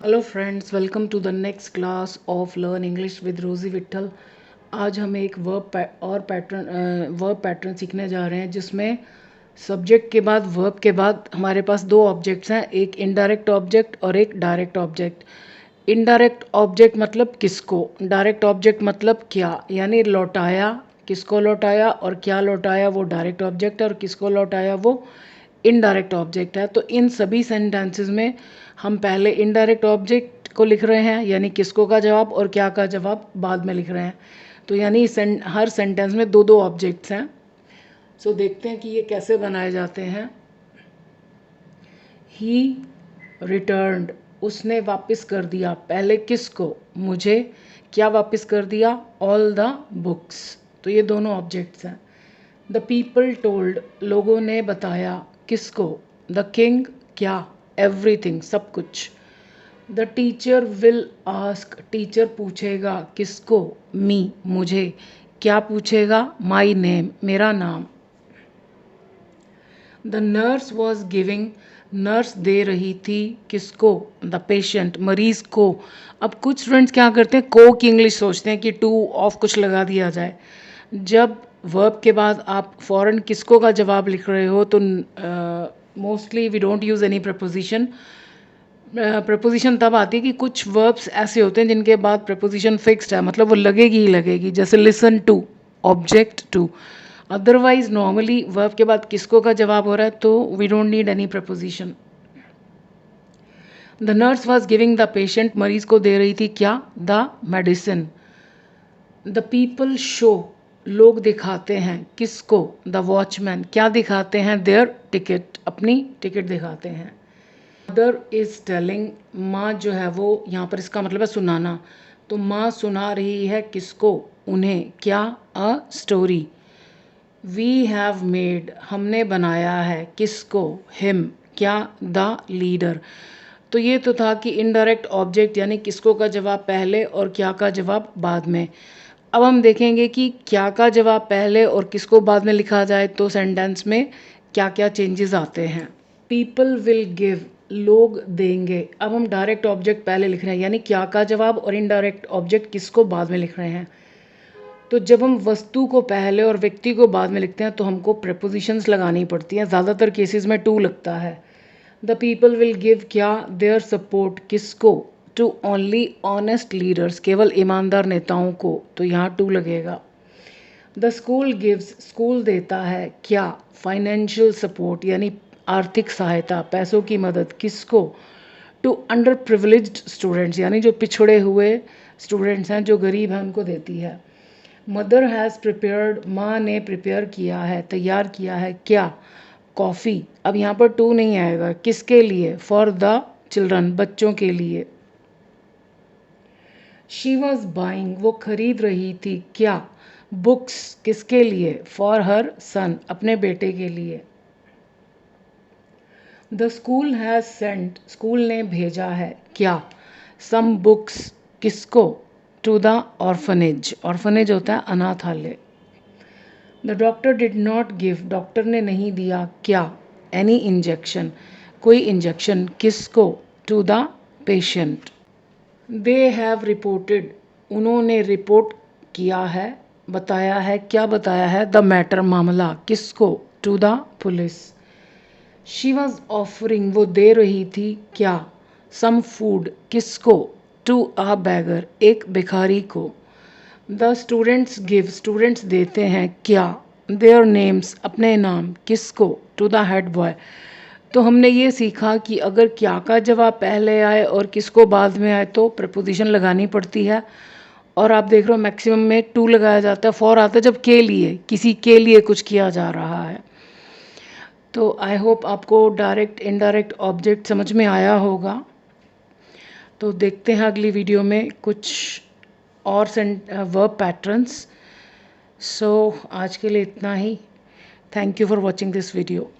Hello friends, welcome to the next class of learn English with Rosy Vitthal. आज हम एक verb pattern सीखने जा रहे हैं जिसमें सब्जेक्ट के बाद वर्ब के बाद हमारे पास दो ऑब्जेक्ट्स हैं, एक इनडायरेक्ट ऑब्जेक्ट और एक डायरेक्ट ऑब्जेक्ट। इनडायरेक्ट ऑब्जेक्ट मतलब किसको, डायरेक्ट ऑब्जेक्ट मतलब क्या, यानी लौटाया, किसको लौटाया और क्या लौटाया वो डायरेक्ट ऑब्जेक्ट है और किसको लौटाया वो इनडायरेक्ट ऑब्जेक्ट है। तो इन सभी सेंटेंसेस में हम पहले इनडायरेक्ट ऑब्जेक्ट को लिख रहे हैं, यानी किसको का जवाब, और क्या का जवाब बाद में लिख रहे हैं। तो यानी हर सेंटेंस में दो दो ऑब्जेक्ट्स हैं। सो देखते हैं कि ये कैसे बनाए जाते हैं। ही रिटर्न्ड, उसने वापस कर दिया। पहले किसको, मुझे। क्या वापस कर दिया, ऑल द बुक्स। तो ये दोनों ऑब्जेक्ट्स हैं। द पीपल टोल्ड, लोगों ने बताया। किसको, द किंग। क्या, एवरीथिंग, सब कुछ। The teacher will ask, teacher पूछेगा। किसको, मी, मुझे। क्या पूछेगा, माई नेम, मेरा नाम। The nurse was giving, nurse दे रही थी। किसको, द पेशेंट, मरीज को। अब कुछ स्टूडेंट्स क्या करते हैं, को की इंग्लिश सोचते हैं कि टू ऑफ कुछ लगा दिया जाए। जब वर्ब के बाद आप फॉरन किसको का जवाब लिख रहे हो तो mostly we don't use any preposition. Preposition तब आती है कि कुछ वर्ब्स ऐसे होते हैं जिनके बाद प्रपोजिशन फिक्स्ड है, मतलब वो लगेगी ही लगेगी, जैसे listen to, object to. Otherwise normally verb के बाद किसको का जवाब हो रहा है तो we don't need any preposition. The nurse was giving the patient, मरीज को दे रही थी क्या, the medicine. The people show, लोग दिखाते हैं। किसको, द वॉचमैन। क्या दिखाते हैं, देयर टिकट, अपनी टिकट दिखाते हैं। मदर इज़ टेलिंग, माँ जो है वो यहाँ पर इसका मतलब है सुनाना। तो माँ सुना रही है किसको, उन्हें। क्या, a story. We have made, हमने बनाया है। किसको, हिम। क्या, द लीडर। तो ये तो था कि इनडायरेक्ट ऑब्जेक्ट यानी किसको का जवाब पहले और क्या का जवाब बाद में। अब हम देखेंगे कि क्या का जवाब पहले और किसको बाद में लिखा जाए तो सेंटेंस में क्या क्या चेंजेस आते हैं। पीपल विल गिव, लोग देंगे। अब हम डायरेक्ट ऑब्जेक्ट पहले लिख रहे हैं, यानी क्या का जवाब, और इनडायरेक्ट ऑब्जेक्ट किसको बाद में लिख रहे हैं। तो जब हम वस्तु को पहले और व्यक्ति को बाद में लिखते हैं तो हमको प्रपोजिशंस लगानी पड़ती हैं। ज़्यादातर केसेस में टू लगता है। द पीपल विल गिव क्या, देयर सपोर्ट। किसको, टू ओनली ऑनेस्ट लीडर्स, केवल ईमानदार नेताओं को। तो यहाँ टू लगेगा। द स्कूल गिव्स, स्कूल देता है। क्या, फाइनेंशियल सपोर्ट, यानी आर्थिक सहायता, पैसों की मदद। किसको, टू अंडर प्रिविलेज्ड स्टूडेंट्स, यानी जो पिछड़े हुए स्टूडेंट्स हैं, जो गरीब हैं, उनको देती है। मदर हैज़ प्रिपेयर्ड, माँ ने प्रिपेयर किया है, तैयार किया है। क्या, कॉफ़ी। अब यहाँ पर टू नहीं आएगा, किसके लिए, फॉर द चिल्ड्रन, बच्चों के लिए। शी वॉज बाइंग, वो खरीद रही थी। क्या, बुक्स, किसके लिए, फॉर हर सन, अपने बेटे के लिए। The school has sent, school ने भेजा है। क्या, सम बुक्स, किसको, टू द ऑर्फनेज, ऑर्फनेज होता है अनाथालय। The doctor did not give, doctor ने नहीं दिया। क्या, एनी इंजेक्शन, कोई इंजेक्शन। किसको, to the patient. They have reported, उन्होंने रिपोर्ट किया है, बताया है। क्या बताया है, द मैटर, मामला। किसको, to the police. She was offering, वो दे रही थी। क्या, सम फूड, किसको, टू अ बैगर, एक भिखारी को। द स्टूडेंट्स गिव, स्टूडेंट्स देते हैं। क्या, देयर नेम्स, अपने नाम। किसको, टू द हेड बॉय। तो हमने ये सीखा कि अगर क्या का जवाब पहले आए और किसको बाद में आए तो प्रपोजिशन लगानी पड़ती है। और आप देख रहे हो मैक्सिमम में टू लगाया जाता है, फॉर आता है जब के लिए, किसी के लिए कुछ किया जा रहा है। तो आई होप आपको डायरेक्ट इनडायरेक्ट ऑब्जेक्ट समझ में आया होगा। तो देखते हैं अगली वीडियो में कुछ और वर्ब पैटर्न्स। सो आज के लिए इतना ही। Thank you for watching this video.